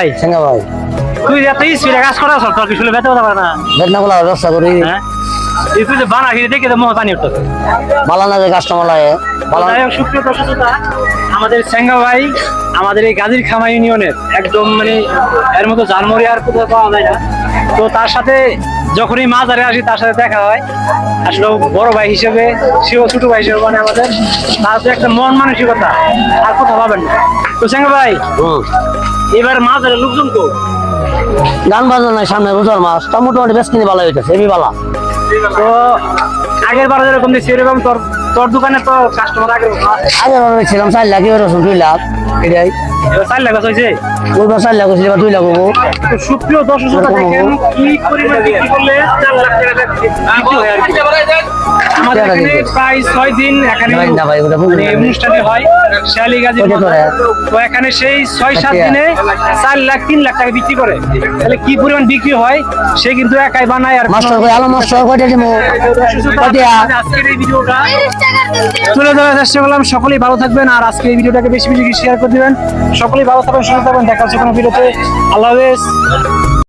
ভাই সিঙ্গা ভাই তুই এত স্পিডে কাজ করা সব তোর কিছু বেতে কথা পারে না বেদনা বলা ব্যবসা করি হ্যাঁ এই তুই যে বানা খেয়ে দেখে তো মোহ পানি উঠতেছে বালা না যে কাস্টমার লাগে বালা সুপ্রিয় দর্শক শ্রোতা, আমাদের সেঙ্গা ভাই আমাদের এই গাজীর খামা ইউনিয়নের একদম মানে এর মতো জানমরি আর কোথাও পাওয়া যায় না। তো তার সাথে যখনই মাজারে আসি তার সাথে দেখা হয়, আসলে ও বড় ভাই হিসেবে সেও ছোট ভাই হিসেবে মানে আমাদের তার তো একটা মন মানসিকতা আর কোথাও পাবেন না। তো সেঙ্গা ভাই এবার মাজারে লোকজন তো গান বাজানো নাই সামনে রোজার মাস তা মোটামুটি বেশ কিনে ভালো হইতেছে এবি বালা তো আগের বার যেরকম দিচ্ছি এরকম তোর তোর দোকানে তো কাস্টমার আগে ছিলাম 4 লাখ এবার 2 লাখ এটাই 4 লাখ হয়েছে। ওইবার 4 লাখ ছিল 2 লাখ হবো তো সুপ্রিয় দর্শক শ্রোতা দেখেন কি পরিমাণ বিক্রি করলে 4 লাখ টাকা বিক্রি হয় আর কি। আমাদের এখানে প্রায় 6 দিন এখানে মানে অনুষ্ঠানে হয় শালিগাজী তো এখানে সেই 6-7 দিনে 4 লাখ 3 লাখ টাকা বিক্রি করে। তাহলে কি পরিমাণ বিক্রি হয় সে কিন্তু একাই বানায় আর মাস্টার কই আলো মাস্টার কয়টা দিমু আজকের এই ভিডিওটা তুলে ধরার চেষ্টা করলাম। সকলেই ভালো থাকবেন আর আজকে এই ভিডিওটাকে বেশি বেশি শেয়ার করে দিবেন। সকলেই ভালো থাকবেন, সুস্থ থাকবেন। দেখা হচ্ছে কোনো ভিডিওতে। আল্লাহ হাফেজ।